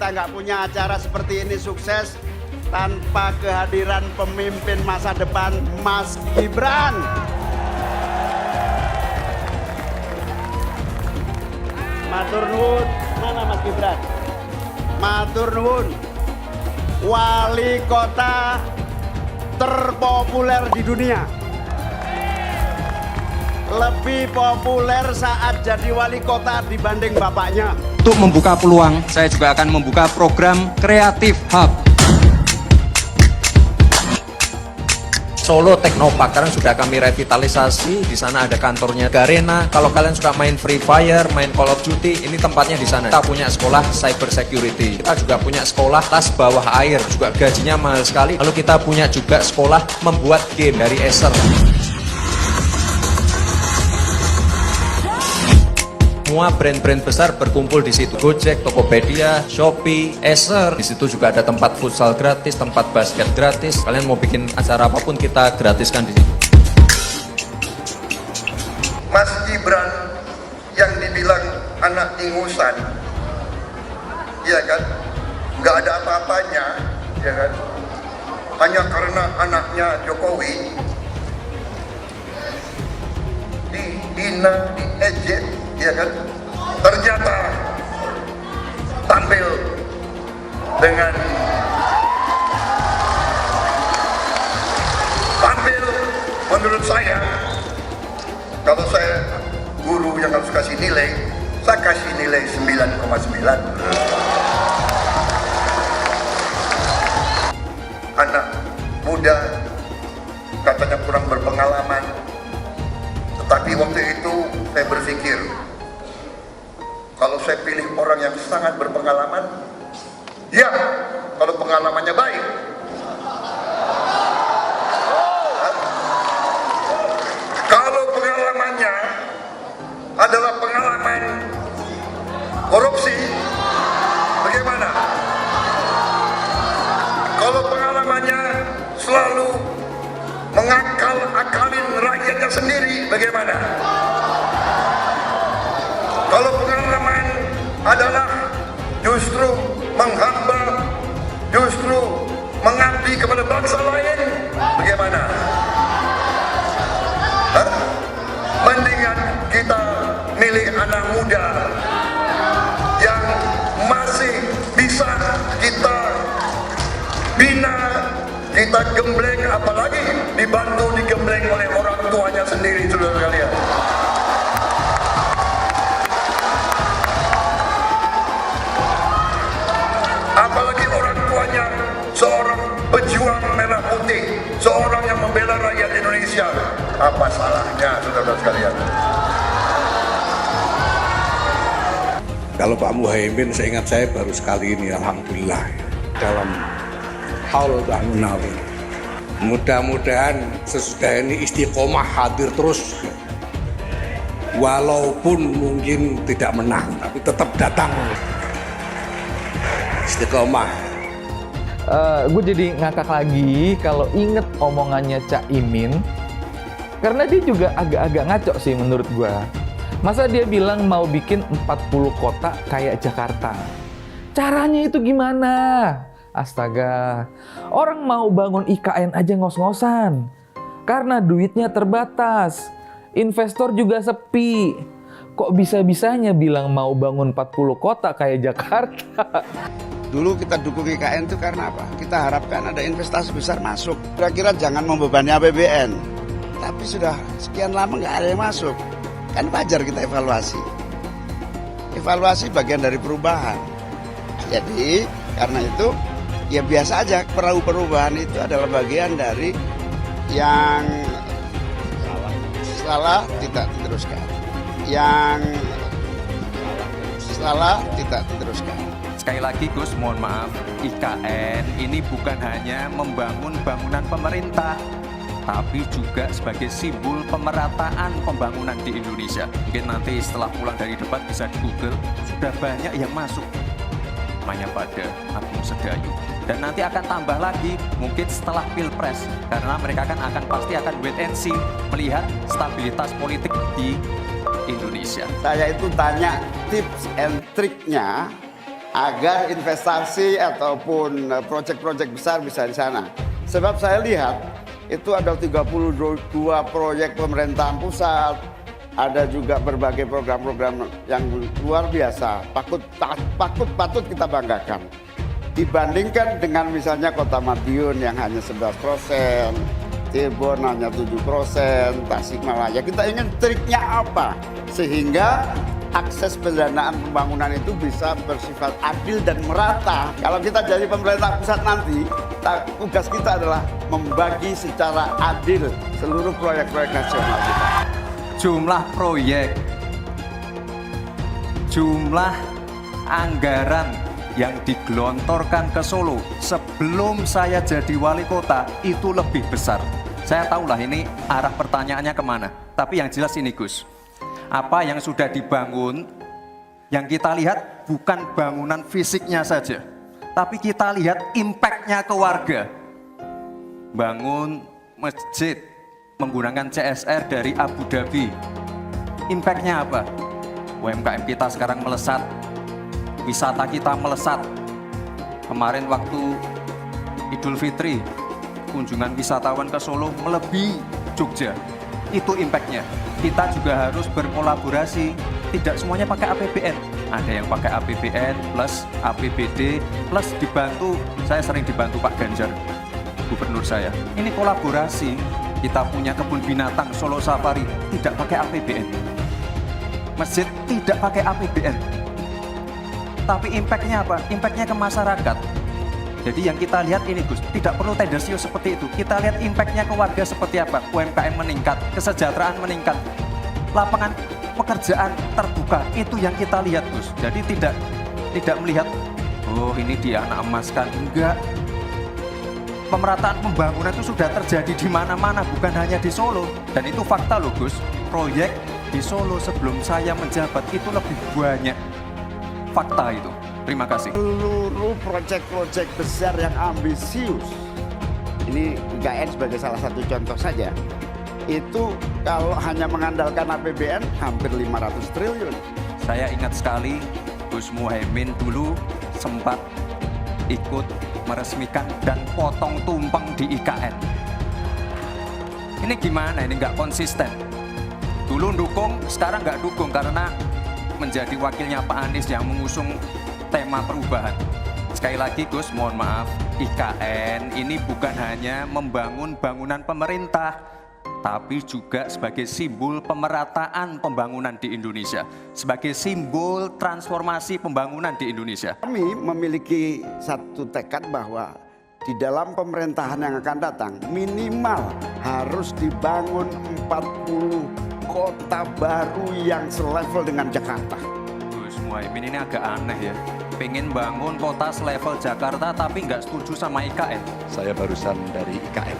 kita nggak punya acara seperti ini sukses tanpa kehadiran pemimpin masa depan Mas Gibran. Matur nuwun, mana Mas Gibran? Matur nuwun, wali kota terpopuler di dunia. Lebih populer saat jadi wali kota dibanding bapaknya. Untuk membuka peluang, saya juga akan membuka program Creative Hub. Solo Technopark sekarang sudah kami revitalisasi. Di sana ada kantornya Garena. Kalau kalian suka main Free Fire, main Call of Duty, ini tempatnya di sana. Kita punya sekolah cyber security. Kita juga punya sekolah tas bawah air, juga gajinya mahal sekali. Lalu kita punya juga sekolah membuat game dari Acer. Semua brand-brand besar berkumpul di situ. Gojek, Tokopedia, Shopee, Acer. Di situ juga ada tempat futsal gratis, tempat basket gratis. Kalian mau bikin acara apapun kita gratiskan di situ. Mas Gibran yang dibilang anak ingusan, ya kan? Nggak ada apa-apanya, ya kan? Hanya karena anaknya Jokowi dihina, diejek, ya kan? Ternyata tampil dengan menurut saya, kalau saya guru yang harus kasih nilai, saya kasih nilai 9,9. Anak muda katanya kurang berpengalaman, tetapi waktu itu saya berpikir, kalau saya pilih orang yang sangat berpengalaman, ya, kalau pengalamannya baik. Kalau pengalamannya adalah pengalaman korupsi, bagaimana? Kalau pengalamannya selalu mengakal-akalin rakyatnya sendiri, bagaimana? Kalau pengalaman adalah justru menghamba, justru mengabdi kepada bangsa lain, bagaimana? Mendingan kita milih anak muda yang masih bisa kita bina, kita gembleng, apalagi dibantu digembleng oleh orang tuanya sendiri, saudara sekalian. Apalagi orang tuanya seorang pejuang merah putih, seorang yang membela rakyat Indonesia. Apa salahnya, saudara sekalian? Kalau Pak Muhaimin, seingat saya baru sekali ini, alhamdulillah, dalam haul dan nawi. Mudah-mudahan sesudah ini istiqomah hadir terus, walaupun mungkin tidak menang, tapi tetap datang. Istiqomah. Gue jadi ngakak lagi kalau inget omongannya Cak Imin, karena dia juga agak-agak ngaco sih menurut gue. Masa dia bilang mau bikin 40 kota kayak Jakarta? Caranya itu gimana? Astaga, orang mau bangun IKN aja ngos-ngosan karena duitnya terbatas, investor juga sepi. Kok bisa-bisanya bilang mau bangun 40 kota kayak Jakarta? Dulu kita dukung IKN itu karena apa? Kita harapkan ada investasi besar masuk. Kira-kira jangan membebani APBN. Tapi sudah sekian lama nggak ada yang masuk. Kan wajar kita evaluasi. Evaluasi bagian dari perubahan. Jadi karena itu ya biasa aja, perubahan itu adalah bagian dari yang salah tidak diteruskan. Yang salah tidak diteruskan. Sekali lagi Gus, mohon maaf, IKN ini bukan hanya membangun bangunan pemerintah, tapi juga sebagai simbol pemerataan pembangunan di Indonesia. Mungkin nanti setelah pulang dari debat bisa di Google, sudah banyak yang masuk namanya pada Agung Sedayu. Dan nanti akan tambah lagi mungkin setelah Pilpres, karena mereka akan pasti akan wait and see, melihat stabilitas politik di Indonesia. Saya itu tanya tips and triknya agar investasi ataupun proyek-proyek besar bisa di sana. Sebab saya lihat itu ada 32 proyek pemerintahan pusat, ada juga berbagai program-program yang luar biasa, patut kita banggakan. Dibandingkan dengan misalnya Kota Madiun yang hanya 11%, Cirebon hanya 7%, Tasikmalaya. Kita ingin triknya apa? Sehingga akses pendanaan pembangunan itu bisa bersifat adil dan merata. Kalau kita jadi pemerintah pusat nanti, tugas kita adalah membagi secara adil seluruh proyek-proyek nasional kita. Jumlah proyek, jumlah anggaran yang digelontorkan ke Solo sebelum saya jadi wali kota itu lebih besar. Saya tahulah ini arah pertanyaannya kemana. Tapi yang jelas ini Gus, apa yang sudah dibangun, yang kita lihat bukan bangunan fisiknya saja, tapi kita lihat impact-nya ke warga. Bangun masjid menggunakan CSR dari Abu Dhabi. Impact-nya apa? UMKM kita sekarang melesat, wisata kita melesat. Kemarin waktu Idul Fitri, kunjungan wisatawan ke Solo melebihi Jogja. Itu impact-nya. Kita juga harus berkolaborasi, tidak semuanya pakai APBN. Ada yang pakai APBN plus APBD plus dibantu, saya sering dibantu Pak Ganjar, gubernur saya. Ini kolaborasi, kita punya kebun binatang Solo Safari, tidak pakai APBN. Masjid tidak pakai APBN. Tapi impact-nya apa? Impact-nya ke masyarakat. Jadi yang kita lihat ini Gus, tidak perlu tendensius seperti itu. Kita lihat impact-nya ke warga seperti apa. UMKM meningkat, kesejahteraan meningkat, lapangan pekerjaan terbuka. Itu yang kita lihat Gus. Jadi tidak melihat, oh ini dia anak emaskan. Enggak. Pemerataan pembangunan itu sudah terjadi di mana-mana, bukan hanya di Solo. Dan itu fakta loh Gus. Proyek di Solo sebelum saya menjabat itu lebih banyak. Fakta itu. Terima kasih. Seluruh proyek-proyek besar yang ambisius, ini IKN sebagai salah satu contoh saja, itu kalau hanya mengandalkan APBN hampir 500 triliun. Saya ingat sekali Gus Muhaimin dulu sempat ikut meresmikan dan potong tumpeng di IKN. Ini gimana? Ini nggak konsisten. Dulu dukung, sekarang nggak dukung karena menjadi wakilnya Pak Anies yang mengusung tema perubahan. Sekali lagi Gus, mohon maaf, IKN ini bukan hanya membangun bangunan pemerintah, tapi juga sebagai simbol pemerataan pembangunan di Indonesia, sebagai simbol transformasi pembangunan di Indonesia. Kami memiliki satu tekad bahwa di dalam pemerintahan yang akan datang minimal harus dibangun 40 kota baru yang selevel dengan Jakarta. Gus Muhaimin ini agak aneh ya, pengen bangun kota selevel Jakarta tapi nggak setuju sama IKN. Saya barusan dari IKN.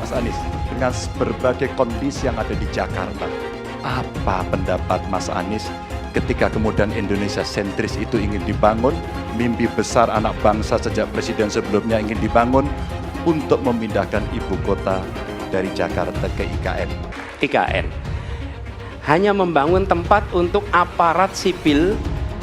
Mas Anies, dengan berbagai kondisi yang ada di Jakarta, apa pendapat Mas Anies ketika kemudian Indonesia sentris itu ingin dibangun, mimpi besar anak bangsa sejak presiden sebelumnya ingin dibangun untuk memindahkan ibu kota dari Jakarta ke IKN? IKN hanya membangun tempat untuk aparat sipil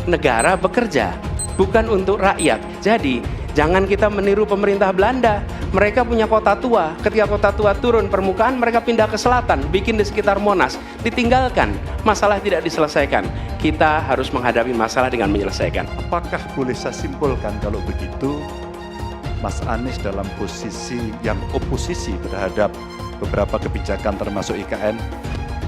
negara bekerja, bukan untuk rakyat. Jadi jangan kita meniru pemerintah Belanda. Mereka punya kota tua, ketika kota tua turun permukaan mereka pindah ke selatan, bikin di sekitar Monas, ditinggalkan, masalah tidak diselesaikan. Kita harus menghadapi masalah dengan menyelesaikan. Apakah boleh saya simpulkan kalau begitu Mas Anies dalam posisi yang oposisi terhadap beberapa kebijakan termasuk IKN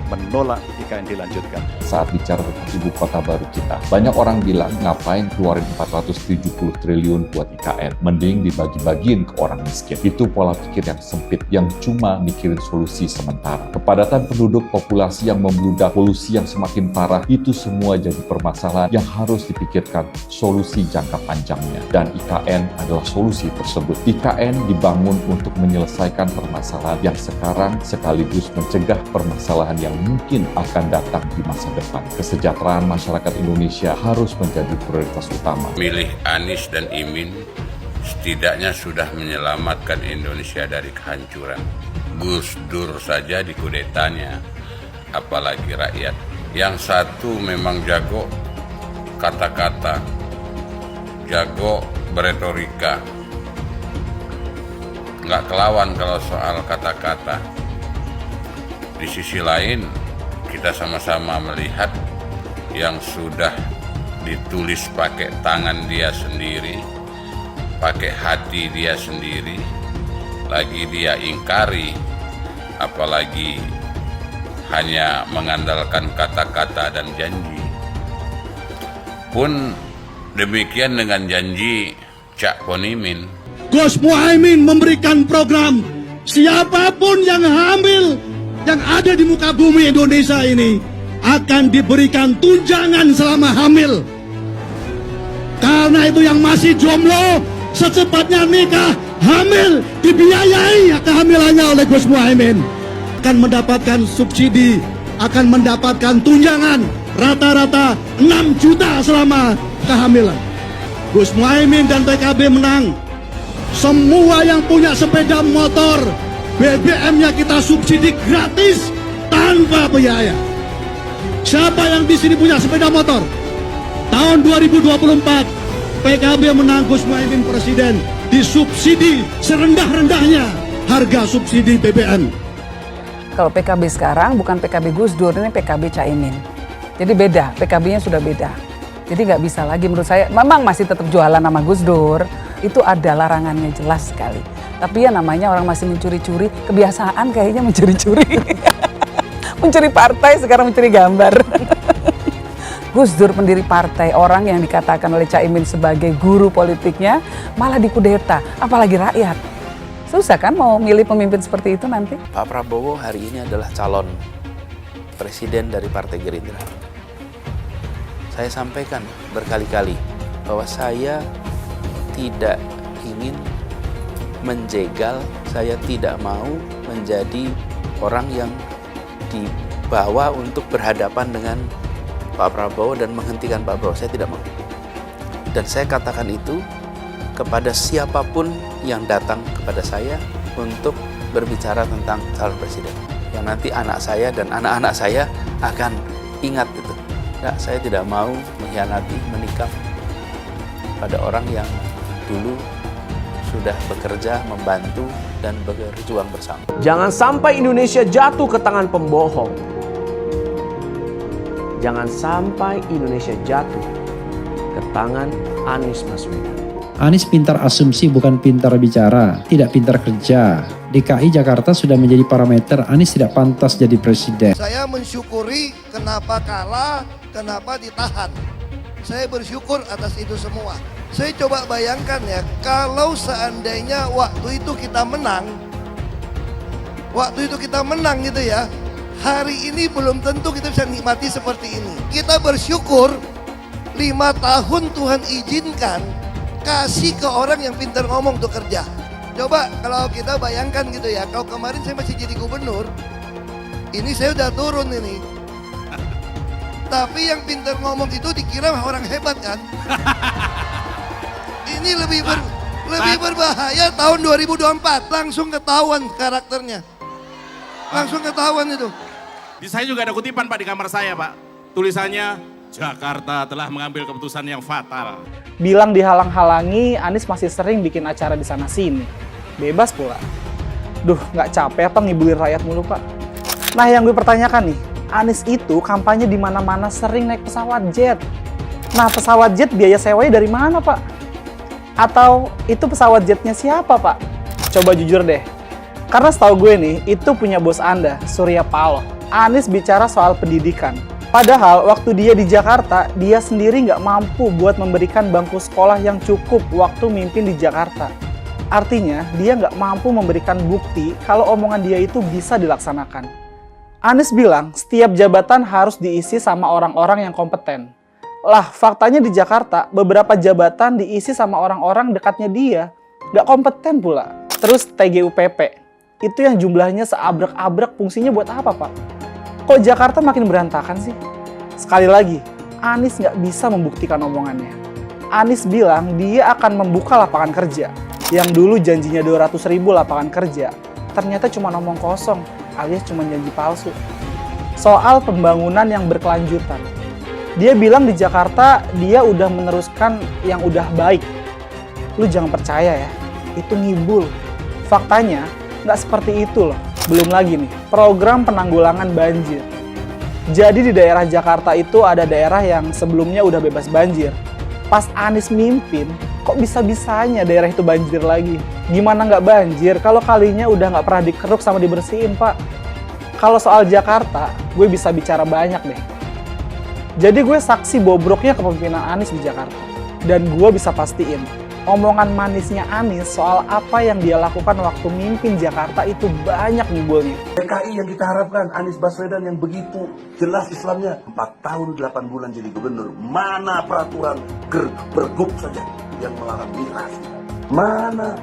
menolak IKN dilanjutkan? Saat bicara tentang ibu kota baru kita, banyak orang bilang ngapain keluarin 470 triliun buat IKN, mending dibagi-bagiin ke orang miskin. Itu pola pikir yang sempit, yang cuma mikirin solusi sementara. Kepadatan penduduk, populasi yang membludak, polusi yang semakin parah, itu semua jadi permasalahan yang harus dipikirkan solusi jangka panjangnya. Dan IKN adalah solusi tersebut. IKN dibangun untuk menyelesaikan permasalahan yang sekarang sekaligus mencegah permasalahan yang mungkin akan datang di masa depan. Kesejahteraan masyarakat Indonesia harus menjadi prioritas utama. Milih Anies dan Imin setidaknya sudah menyelamatkan Indonesia dari kehancuran. Gus Dur saja dikudetanya, apalagi rakyat. Yang satu memang jago kata-kata, jago beretorika, nggak kelawan kalau soal kata-kata. Di sisi lain, kita sama-sama melihat yang sudah ditulis pakai tangan dia sendiri, pakai hati dia sendiri, lagi dia ingkari, apalagi hanya mengandalkan kata-kata dan janji. Pun demikian dengan janji Cak Ponimin. Gus Muhaimin memberikan program siapapun yang hamil yang ada di muka bumi Indonesia ini akan diberikan tunjangan selama hamil. Karena itu yang masih jomblo secepatnya nikah, hamil, dibiayai kehamilannya oleh Gus Muhaimin. Akan mendapatkan subsidi, akan mendapatkan tunjangan rata-rata 6 juta selama kehamilan. Gus Muhaimin dan PKB menang. Semua yang punya sepeda motor, BBM-nya kita subsidi gratis tanpa biaya. Siapa yang di sini punya sepeda motor? Tahun 2024 PKB menang, Gus Muhaimin presiden, disubsidi serendah-rendahnya harga subsidi BBM. Kalau PKB sekarang bukan PKB Gus Dur, ini PKB Caimin. Jadi beda, PKB-nya sudah beda. Jadi nggak bisa lagi menurut saya, memang masih tetap jualan nama Gus Dur, itu ada larangannya jelas sekali. Tapi ya namanya orang masih mencuri-curi, kebiasaan kayaknya mencuri-curi. Mencuri partai, sekarang mencuri gambar. Gus Dur pendiri partai, orang yang dikatakan oleh Caimin sebagai guru politiknya, malah dikudeta, apalagi rakyat. Susah kan mau milih pemimpin seperti itu nanti? Pak Prabowo hari ini adalah calon presiden dari Partai Gerindra. Saya sampaikan berkali-kali bahwa saya tidak ingin menjegal, saya tidak mau menjadi orang yang dibawa untuk berhadapan dengan Pak Prabowo dan menghentikan Pak Prabowo. Saya tidak mau. Dan saya katakan itu kepada siapapun yang datang kepada saya untuk berbicara tentang calon presiden. Yang nanti anak saya dan anak-anak saya akan ingat itu. Nah, saya tidak mau mengkhianati, menikam pada orang yang dulu sudah bekerja, membantu, dan berjuang bersama. Jangan sampai Indonesia jatuh ke tangan pembohong. Jangan sampai Indonesia jatuh ke tangan Anies Baswedan. Anies pintar asumsi bukan pintar bicara, tidak pintar kerja. DKI Jakarta sudah menjadi parameter Anies tidak pantas jadi presiden. Saya mensyukuri kenapa kalah, kenapa ditahan. Saya bersyukur atas itu semua. Saya coba bayangkan ya, kalau seandainya waktu itu kita menang gitu ya, hari ini belum tentu kita bisa nikmati seperti ini. Kita bersyukur 5 tahun Tuhan izinkan kasih ke orang yang pintar ngomong untuk kerja. Coba kalau kita bayangkan gitu ya, kalau kemarin saya masih jadi gubernur, ini saya udah turun ini. Tapi yang pintar ngomong itu dikira orang hebat kan? Ini lebih berbahaya tahun 2024, langsung ketahuan karakternya. Langsung ketahuan itu. Di saya juga ada kutipan Pak di kamar saya Pak. Tulisannya, Jakarta telah mengambil keputusan yang fatal. Bilang dihalang-halangi, Anies masih sering bikin acara di sana-sini. Bebas pula. Duh, nggak capek apa ngibulin rakyat mulu, Pak? Nah, yang gue pertanyakan nih, Anies itu kampanye di mana-mana sering naik pesawat jet. Nah, pesawat jet biaya sewanya dari mana, Pak? Atau itu pesawat jetnya siapa, Pak? Coba jujur deh. Karena setahu gue nih, itu punya bos Anda, Surya Paloh. Anies bicara soal pendidikan. Padahal waktu dia di Jakarta, dia sendiri nggak mampu buat memberikan bangku sekolah yang cukup waktu mimpin di Jakarta. Artinya, dia nggak mampu memberikan bukti kalau omongan dia itu bisa dilaksanakan. Anies bilang, setiap jabatan harus diisi sama orang-orang yang kompeten. Lah, faktanya di Jakarta, beberapa jabatan diisi sama orang-orang dekatnya dia. Nggak kompeten pula. Terus TGUPP, itu yang jumlahnya seabrek-abrek, fungsinya buat apa, Pak? Kok Jakarta makin berantakan sih? Sekali lagi, Anies nggak bisa membuktikan omongannya. Anies bilang dia akan membuka lapangan kerja. Yang dulu janjinya 200.000 lapangan kerja, ternyata cuma ngomong kosong, alias cuma janji palsu. Soal pembangunan yang berkelanjutan. Dia bilang di Jakarta dia udah meneruskan yang udah baik. Lu jangan percaya ya, itu ngibul. Faktanya nggak seperti itu loh. Belum lagi nih, program penanggulangan banjir. Jadi di daerah Jakarta itu ada daerah yang sebelumnya udah bebas banjir. Pas Anies mimpin, kok bisa-bisanya daerah itu banjir lagi? Gimana nggak banjir kalau kalinya udah nggak pernah dikeruk sama dibersihin, Pak? Kalau soal Jakarta, gue bisa bicara banyak deh. Jadi gue saksi bobroknya kepemimpinan Anies di Jakarta. Dan gue bisa pastiin, omongan manisnya Anies soal apa yang dia lakukan waktu mimpin Jakarta itu banyak ngibulnya. DKI yang kita harapkan, Anies Baswedan yang begitu jelas Islamnya. 4 tahun 8 bulan jadi gubernur. Mana peraturan pergub saja yang melarang migrasi? Mana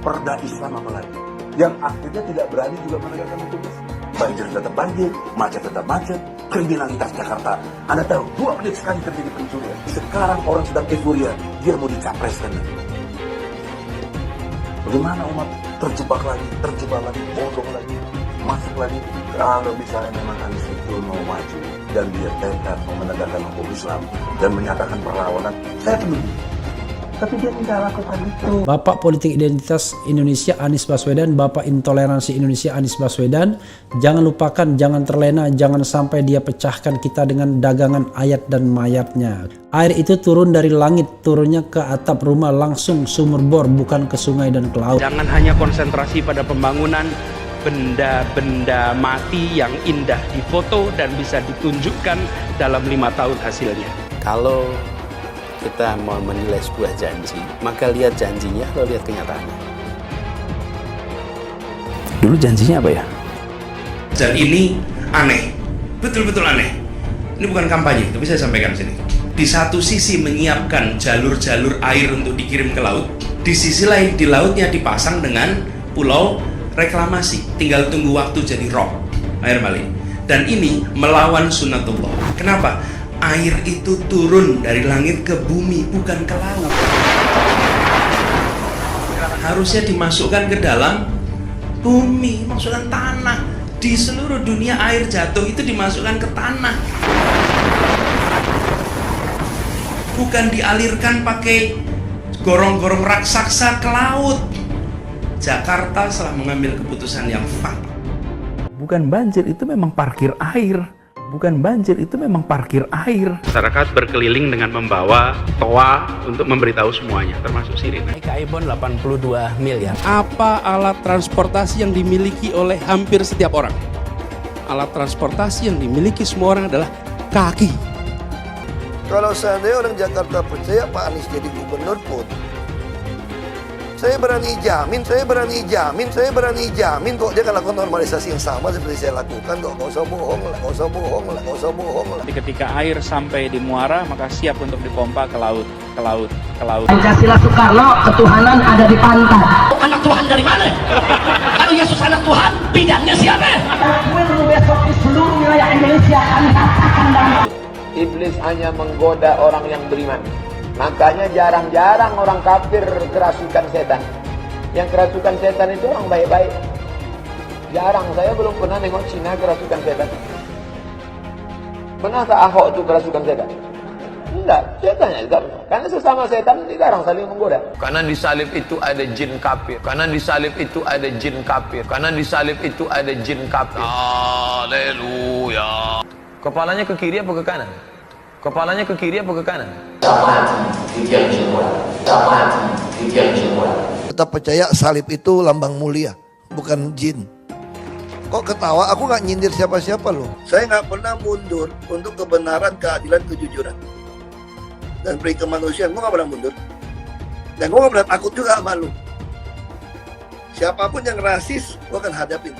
perda Islam apalagi? Yang akhirnya tidak berani juga menegakkan hukum Islam. Banjir tetap banjir, macet tetap macet, kriminalitas Jakarta. Anda tahu, 2 menit sekali terjadi pencurian. Sekarang orang sedang euforia, dia mau dicapreskan. Bagaimana umat terjebak lagi, bodoh lagi, masuk lagi. Kalau misalnya memang Anies itu mau maju dan dia tekad mau menegakkan hukum Islam dan menyatakan perlawanan, saya menunggu. Tapi dia tidak lakukan itu. Bapak politik identitas Indonesia Anies Baswedan, Bapak intoleransi Indonesia Anies Baswedan. Jangan lupakan, jangan terlena, jangan sampai dia pecahkan kita dengan dagangan ayat dan mayatnya. Air itu turun dari langit, turunnya ke atap rumah langsung sumur bor, bukan ke sungai dan ke laut. Jangan hanya konsentrasi pada pembangunan benda-benda mati yang indah difoto dan bisa ditunjukkan dalam 5 tahun hasilnya. Kalau kita mau menilai sebuah janji, maka lihat janjinya atau lihat kenyataannya. Dulu janjinya apa ya? Dan ini aneh, betul-betul aneh. Ini bukan kampanye, tapi saya sampaikan sini. Di satu sisi menyiapkan jalur-jalur air untuk dikirim ke laut, di sisi lain di lautnya dipasang dengan pulau reklamasi, tinggal tunggu waktu jadi rob, air malin. Dan ini melawan sunnatullah. Kenapa? Air itu turun dari langit ke bumi, bukan ke laut. Harusnya dimasukkan ke dalam bumi, masukkan tanah. Di seluruh dunia air jatuh itu dimasukkan ke tanah. Bukan dialirkan pakai gorong-gorong raksasa ke laut. Jakarta telah mengambil keputusan yang fatal. Bukan banjir, itu memang parkir air. Bukan banjir, itu memang parkir air. Masyarakat berkeliling dengan membawa toa untuk memberitahu semuanya, termasuk sirine. DKI Bond 82 miliar. Apa alat transportasi yang dimiliki oleh hampir setiap orang? Alat transportasi yang dimiliki semua orang adalah kaki. Kalau seandainya orang Jakarta percaya Pak Anies jadi gubernur pun, saya berani jamin kok dia akan lakukan normalisasi yang sama seperti saya lakukan kok. Gak usah bohong lah. Ketika air sampai di muara, maka siap untuk dipompa ke laut. Pancasila Soekarno, ketuhanan ada di pantai. Anak Tuhan dari mana? Kalau Yesus anak Tuhan, bidangnya siapa? Besok di seluruh wilayah Indonesia akan katakan dan Iblis hanya menggoda orang yang beriman. Makanya jarang-jarang orang kafir kerasukan setan. Yang kerasukan setan itu orang baik-baik. Jarang, saya belum pernah nengok Cina kerasukan setan. Pernah tak Ahok itu kerasukan setan? Enggak, setannya juga. Karena sesama setan dilarang saling menggoda. Karena di salib itu ada jin kafir. Haleluya. Kepalanya ke kiri apa ke kanan? Tetap percaya salib itu lambang mulia, bukan jin. Kok ketawa? Aku nggak nyindir siapa-siapa loh. Saya nggak pernah mundur untuk kebenaran, keadilan, kejujuran dan peri kemanusiaan. Gue nggak pernah mundur. Dan gue nggak pernah takut juga sama lu. Siapapun yang rasis, gue akan hadapin.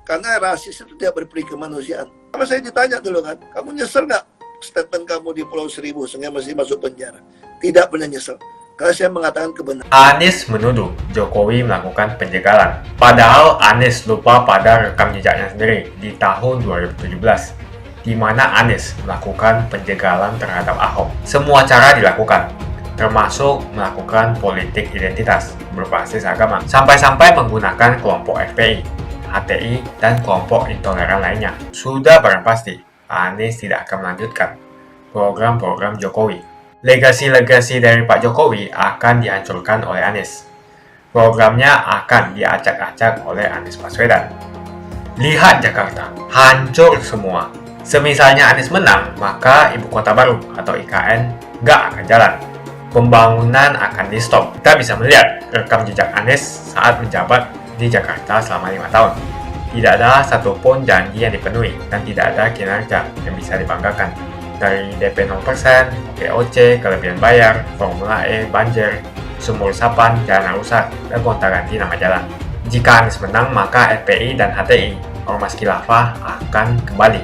Karena rasis itu tidak berperi kemanusiaan. Sama saya ditanya dulu kan, kamu nyesel nggak statement kamu di Pulau Seribu sehingga masih masuk penjara? Tidak pernah nyesel. Karena saya mengatakan kebenaran. Anies menuduh Jokowi melakukan penjagalan. Padahal Anies lupa pada rekam jejaknya sendiri di tahun 2017, di mana Anies melakukan penjagalan terhadap Ahok. Semua cara dilakukan, termasuk melakukan politik identitas berbasis agama, sampai-sampai menggunakan kelompok FPI, HTI, dan kelompok intoleran lainnya. Sudah barang pasti, Anies tidak akan melanjutkan program-program Jokowi. Legasi-legasi dari Pak Jokowi akan dihancurkan oleh Anies. Programnya akan diacak-acak oleh Anies Baswedan. Lihat Jakarta, hancur semua. Semisalnya Anies menang, maka ibu kota baru atau IKN nggak akan jalan. Pembangunan akan di-stop. Kita bisa melihat rekam jejak Anies saat menjabat di Jakarta selama 5 tahun. Tidak ada satupun janji yang dipenuhi dan tidak ada kinerja yang bisa dibanggakan. Dari DP 0%, POC, kelebihan bayar, Formula E, banjir, sumur resapan, jalan rusak, dan gonta-ganti nama jalan. Jika Anies menang, maka FPI dan HTI, Ormas Khilafah, akan kembali.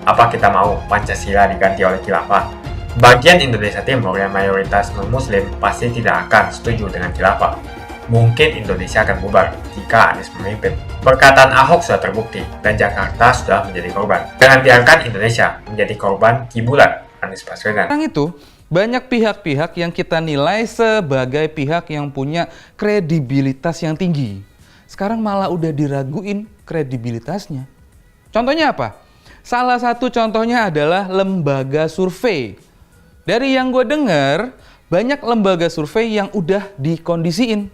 Apa kita mau Pancasila diganti oleh Khilafah? Bagian Indonesia Timur yang mayoritas non-Muslim pasti tidak akan setuju dengan Khilafah. Mungkin Indonesia akan bubar jika Anies memimpin. Perkataan Ahok sudah terbukti dan Jakarta sudah menjadi korban. Jangan biarkan Indonesia menjadi korban kibulan Anies Baswedan. Sekarang itu, banyak pihak-pihak yang kita nilai sebagai pihak yang punya kredibilitas yang tinggi. Sekarang malah udah diraguin kredibilitasnya. Contohnya apa? Salah satu contohnya adalah lembaga survei. Dari yang gue dengar, banyak lembaga survei yang udah dikondisiin.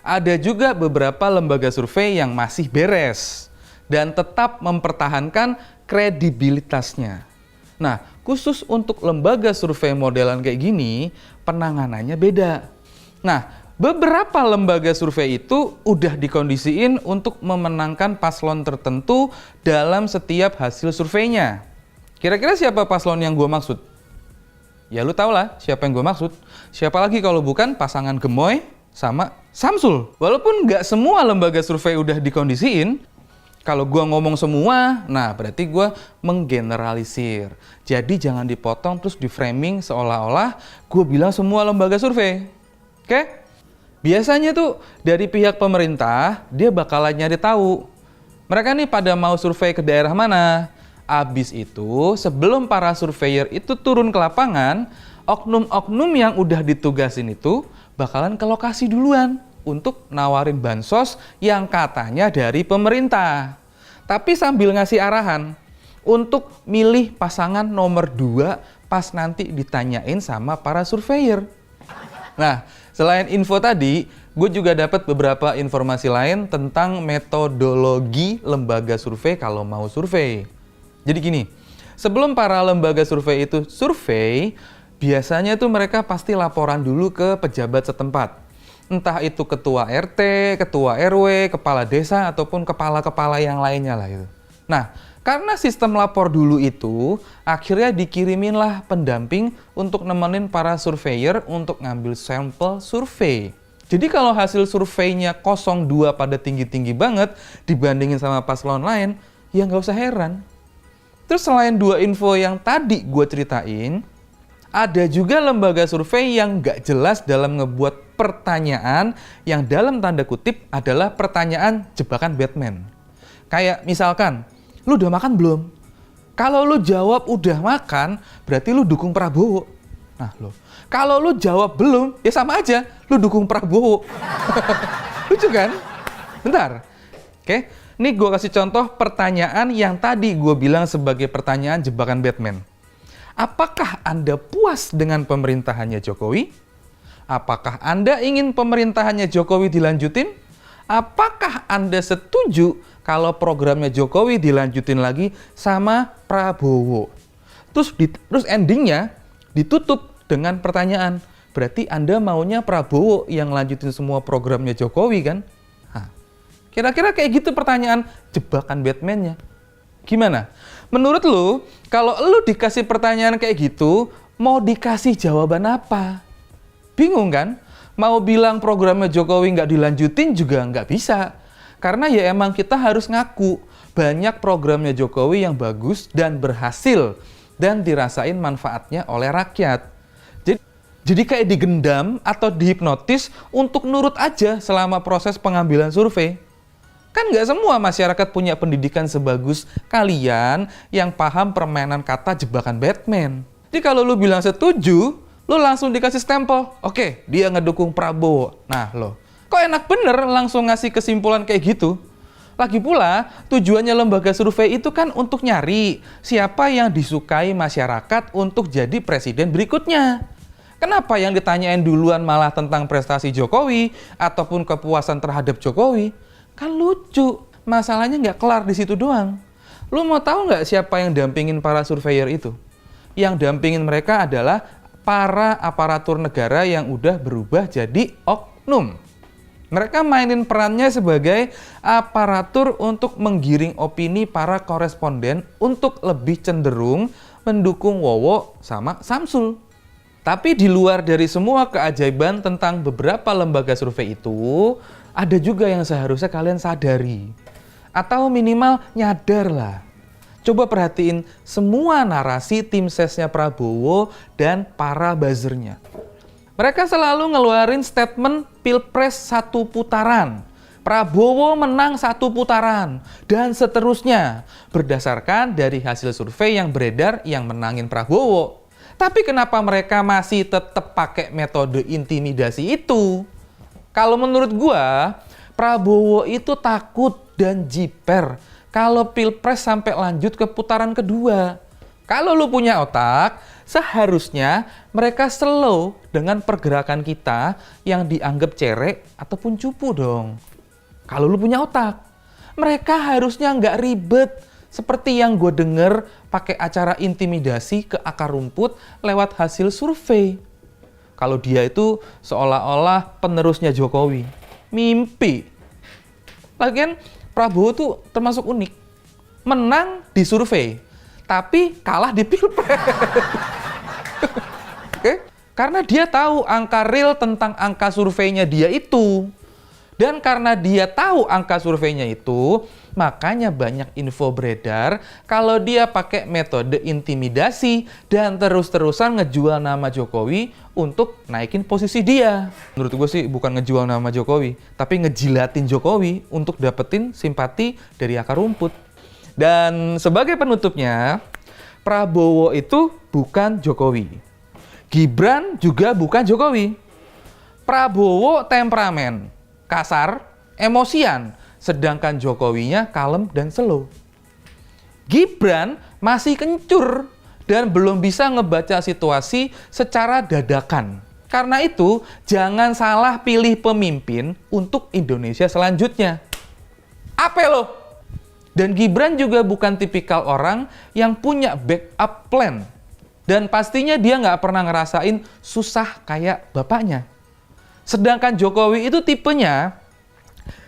Ada juga beberapa lembaga survei yang masih beres dan tetap mempertahankan kredibilitasnya. Nah, khusus untuk lembaga survei modelan kayak gini, penanganannya beda. Nah, beberapa lembaga survei itu udah dikondisiin untuk memenangkan paslon tertentu dalam setiap hasil surveinya. Kira-kira siapa paslon yang gue maksud? Ya lu tau lah siapa yang gue maksud. Siapa lagi kalau bukan pasangan Gemoy sama Samsul. Walaupun nggak semua lembaga survei udah dikondisiin, kalau gue ngomong semua, nah berarti gue menggeneralisir. Jadi jangan dipotong terus di framing seolah-olah gue bilang semua lembaga survei. Oke? Biasanya tuh dari pihak pemerintah, dia bakalan nyari tahu. Mereka nih pada mau survei ke daerah mana. Abis itu, sebelum para surveyor itu turun ke lapangan, oknum-oknum yang udah ditugasin itu bakalan ke lokasi duluan untuk nawarin bansos yang katanya dari pemerintah. Tapi sambil ngasih arahan untuk milih pasangan nomor 2 pas nanti ditanyain sama para surveyor. Nah, selain info tadi, gue juga dapat beberapa informasi lain tentang metodologi lembaga survei kalau mau survei. Jadi gini, sebelum para lembaga survei itu survei, biasanya tuh mereka pasti laporan dulu ke pejabat setempat. Entah itu ketua RT, ketua RW, kepala desa, ataupun kepala-kepala yang lainnya lah gitu. Nah, karena sistem lapor dulu itu, akhirnya dikiriminlah pendamping untuk nemenin para surveyor untuk ngambil sampel survei. Jadi kalau hasil surveinya 02 pada tinggi-tinggi banget dibandingin sama paslon lain, ya nggak usah heran. Terus selain 2 info yang tadi gue ceritain, ada juga lembaga survei yang nggak jelas dalam ngebuat pertanyaan yang dalam tanda kutip adalah pertanyaan jebakan Batman. Kayak misalkan, lu udah makan belum? Kalau lu jawab udah makan, berarti lu dukung Prabowo. Nah lo, kalau lu jawab belum, ya sama aja, lu dukung Prabowo. Lucu kan? Bentar. Oke, nih gue kasih contoh pertanyaan yang tadi gue bilang sebagai pertanyaan jebakan Batman. Apakah Anda puas dengan pemerintahannya Jokowi? Apakah Anda ingin pemerintahannya Jokowi dilanjutin? Apakah Anda setuju kalau programnya Jokowi dilanjutin lagi sama Prabowo? Terus endingnya ditutup dengan pertanyaan, berarti Anda maunya Prabowo yang lanjutin semua programnya Jokowi kan? Nah, kira-kira kayak gitu pertanyaan jebakan Batman-nya. Gimana? Menurut lu, kalau lu dikasih pertanyaan kayak gitu, mau dikasih jawaban apa? Bingung kan? Mau bilang programnya Jokowi nggak dilanjutin juga nggak bisa. Karena ya emang kita harus ngaku banyak programnya Jokowi yang bagus dan berhasil dan dirasain manfaatnya oleh rakyat. Jadi kayak digendam atau dihipnotis untuk nurut aja selama proses pengambilan survei. Kan nggak semua masyarakat punya pendidikan sebagus kalian yang paham permainan kata jebakan Batman. Jadi kalau lu bilang setuju, lu langsung dikasih stempel. Oke, dia ngedukung Prabowo. Nah lo, kok enak bener langsung ngasih kesimpulan kayak gitu? Lagi pula, tujuannya lembaga survei itu kan untuk nyari siapa yang disukai masyarakat untuk jadi presiden berikutnya. Kenapa yang ditanyain duluan malah tentang prestasi Jokowi ataupun kepuasan terhadap Jokowi? Kan lucu, masalahnya nggak kelar di situ doang. Lu mau tahu nggak siapa yang dampingin para surveyor itu? Yang dampingin mereka adalah para aparatur negara yang udah berubah jadi oknum. Mereka mainin perannya sebagai aparatur untuk menggiring opini para koresponden untuk lebih cenderung mendukung Wowo sama Samsul. Tapi di luar dari semua keajaiban tentang beberapa lembaga survei itu, ada juga yang seharusnya kalian sadari. Atau minimal nyadar lah. Coba perhatiin semua narasi tim sesnya Prabowo dan para buzzernya. Mereka selalu ngeluarin statement Pilpres 1 putaran. Prabowo menang 1 putaran. Dan seterusnya. Berdasarkan dari hasil survei yang beredar yang menangin Prabowo. Tapi kenapa mereka masih tetap pakai metode intimidasi itu? Kalau menurut gua, Prabowo itu takut dan jiper kalau Pilpres sampai lanjut ke putaran kedua. Kalau lu punya otak, seharusnya mereka slow dengan pergerakan kita yang dianggap cerek ataupun cupu dong. Kalau lu punya otak, mereka harusnya nggak ribet seperti yang gue denger pakai acara intimidasi ke akar rumput lewat hasil survei. Kalau dia itu seolah-olah penerusnya Jokowi. Mimpi. Lagian Prabowo tuh termasuk unik. Menang di survei, tapi kalah di Pilpres. Oke? Karena dia tahu angka real tentang angka surveinya dia itu. Dan karena dia tahu angka surveinya itu, makanya banyak info beredar kalau dia pakai metode intimidasi dan terus-terusan ngejual nama Jokowi untuk naikin posisi dia. Menurut gue sih bukan ngejual nama Jokowi, tapi ngejilatin Jokowi untuk dapetin simpati dari akar rumput. Dan sebagai penutupnya, Prabowo itu bukan Jokowi. Gibran juga bukan Jokowi. Prabowo temperamen, kasar, emosian, sedangkan Jokowinya kalem dan slow. Gibran masih kencur dan belum bisa ngebaca situasi secara dadakan. Karena itu, jangan salah pilih pemimpin untuk Indonesia selanjutnya. Apa lo? Dan Gibran juga bukan tipikal orang yang punya backup plan. Dan pastinya dia nggak pernah ngerasain susah kayak bapaknya. Sedangkan Jokowi itu tipenya,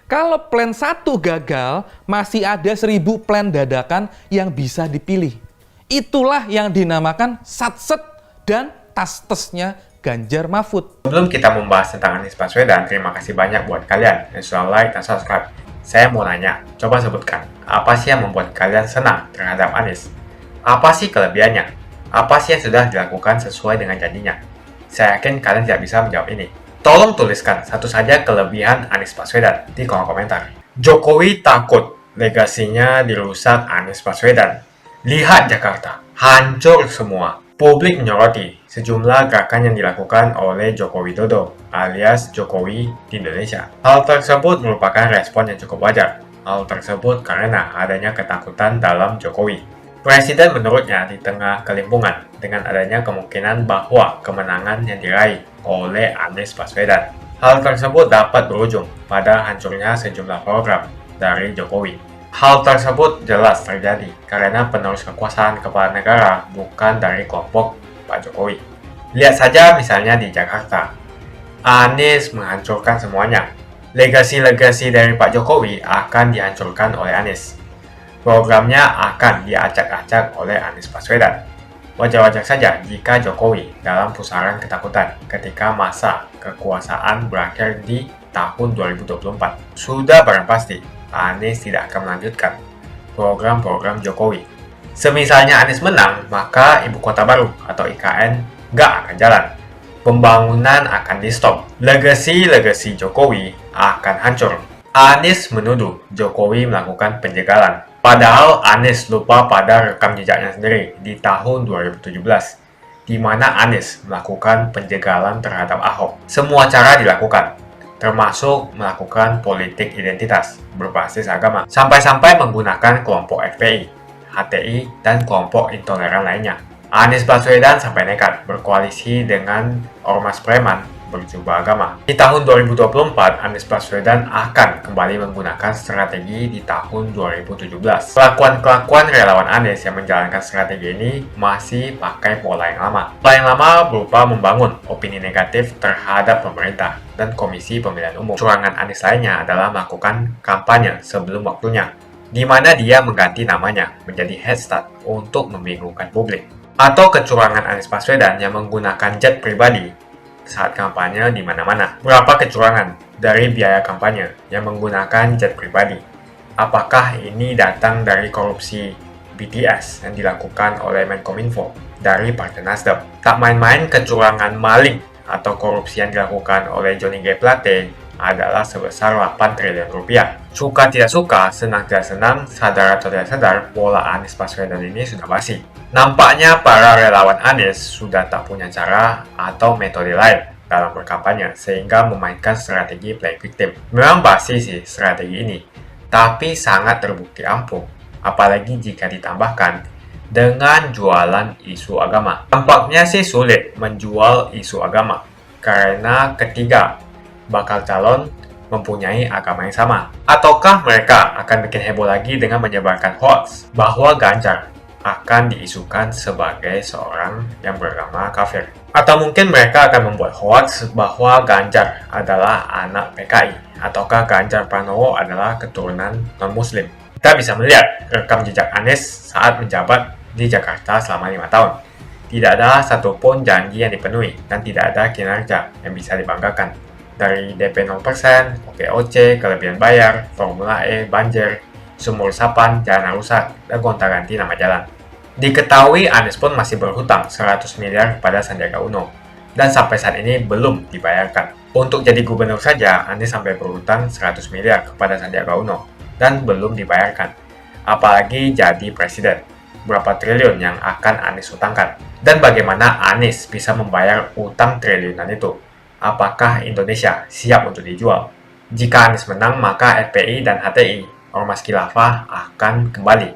kalau plan 1 gagal, masih ada 1000 plan dadakan yang bisa dipilih. Itulah yang dinamakan satset dan tas-tesnya Ganjar Mahfud. Sebelum kita membahas tentang Anies Baswedan, terima kasih banyak buat kalian yang sudah like dan subscribe. Saya mau nanya, coba sebutkan, apa sih yang membuat kalian senang terhadap Anies? Apa sih kelebihannya? Apa sih yang sudah dilakukan sesuai dengan janjinya? Saya yakin kalian tidak bisa menjawab ini. Tolong tuliskan satu saja kelebihan Anies Baswedan di kolom komentar. Jokowi takut legasinya dirusak Anies Baswedan. Lihat Jakarta, hancur semua. Publik menyoroti sejumlah gerakan yang dilakukan oleh Joko Widodo alias Jokowi di Indonesia. Hal tersebut merupakan respon yang cukup wajar. Hal tersebut karena adanya ketakutan dalam Jokowi. Presiden menurutnya di tengah kelimpungan dengan adanya kemungkinan bahwa kemenangan yang diraih oleh Anies Baswedan. Hal tersebut dapat berujung pada hancurnya sejumlah program dari Jokowi. Hal tersebut jelas terjadi karena penerus kekuasaan kepala negara bukan dari kelompok Pak Jokowi. Lihat saja misalnya di Jakarta. Anies menghancurkan semuanya. Legasi-legasi dari Pak Jokowi akan dihancurkan oleh Anies. Programnya akan diacak-acak oleh Anies Baswedan. Wajar-wajar saja jika Jokowi dalam pusaran ketakutan ketika masa kekuasaan berakhir di tahun 2024. Sudah barang pasti, Anies tidak akan melanjutkan program-program Jokowi. Semisalnya Anies menang, maka Ibu Kota Baru atau IKN nggak akan jalan. Pembangunan akan di-stop. Legasi-legasi Jokowi akan hancur. Anies menuduh Jokowi melakukan penjagalan. Padahal Anies lupa pada rekam jejaknya sendiri di tahun 2017, di mana Anies melakukan penjagalan terhadap Ahok. Semua cara dilakukan. termasuk melakukan politik identitas berbasis agama, sampai-sampai menggunakan kelompok FPI, HTI, dan kelompok intoleran lainnya. Anies Baswedan sampai nekat berkoalisi dengan ormas preman berjubah agama. Di tahun 2024, Anies Baswedan akan kembali menggunakan strategi di tahun 2017. Kelakuan-kelakuan relawan Anies yang menjalankan strategi ini masih pakai pola yang lama. Pola yang lama berupa membangun opini negatif terhadap pemerintah dan Komisi Pemilihan Umum. Curangan Anies lainnya adalah melakukan kampanye sebelum waktunya, di mana dia mengganti namanya menjadi head start untuk membingungkan publik. Atau kecurangan Anies Baswedan yang menggunakan jet pribadi saat kampanye di mana-mana. Berapa kecurangan dari biaya kampanye yang menggunakan jet pribadi? Apakah ini datang dari korupsi BTS yang dilakukan oleh Menkominfo dari Partai Nasdem? Tak main-main kecurangan maling atau korupsi yang dilakukan oleh Johnny G. Plate adalah sebesar 8 triliun rupiah. Suka tidak suka, senang tidak senang, sadar atau tidak sadar, pola Anies Baswedan ini sudah basi. Nampaknya para relawan Anies sudah tak punya cara atau metode lain dalam berkampanye sehingga memainkan strategi play victim. Memang basi sih strategi ini, tapi sangat terbukti ampuh, apalagi jika ditambahkan dengan jualan isu agama. Tampaknya sih sulit menjual isu agama karena ketiga bakal calon mempunyai agama yang sama. Ataukah mereka akan bikin heboh lagi dengan menyebarkan hoax bahwa Ganjar akan diisukan sebagai seorang yang beragama kafir? Atau mungkin mereka akan membuat hoax bahwa Ganjar adalah anak PKI, ataukah Ganjar Pranowo adalah keturunan non-muslim? Kita bisa melihat rekam jejak Anies saat menjabat di Jakarta selama 5 tahun. Tidak ada satupun janji yang dipenuhi dan tidak ada kinerja yang bisa dibanggakan. Dari DP 0%, OKOC, kelebihan bayar, Formula E, banjir, sumur resapan, jalan rusak, dan gonta-ganti nama jalan. Diketahui Anies pun masih berhutang 100 miliar kepada Sandiaga Uno, dan sampai saat ini belum dibayarkan. Untuk jadi gubernur saja, Anies sampai berhutang 100 miliar kepada Sandiaga Uno, dan belum dibayarkan. Apalagi jadi presiden, berapa triliun yang akan Anies hutangkan? Dan bagaimana Anies bisa membayar utang triliunan itu? Apakah Indonesia siap untuk dijual? Jika Anies menang, maka FPI dan HTI, Ormas Khilafah, akan kembali.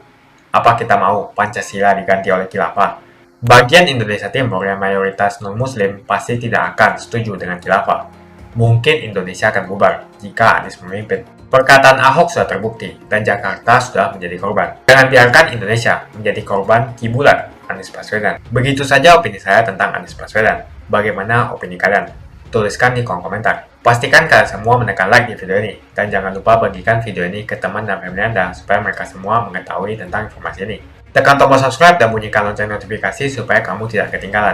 Apa kita mau Pancasila diganti oleh Khilafah? Bagian Indonesia Timur yang mayoritas non-muslim pasti tidak akan setuju dengan Khilafah. Mungkin Indonesia akan bubar jika Anies memimpin. Perkataan Ahok sudah terbukti dan Jakarta sudah menjadi korban. Jangan biarkan Indonesia menjadi korban kibulan Anies Baswedan. Begitu saja opini saya tentang Anies Baswedan. Bagaimana opini kalian? Tuliskan di kolom komentar. Pastikan kalian semua menekan like di video ini. Dan jangan lupa bagikan video ini ke teman dan family Anda supaya mereka semua mengetahui tentang informasi ini. Tekan tombol subscribe dan bunyikan lonceng notifikasi supaya kamu tidak ketinggalan.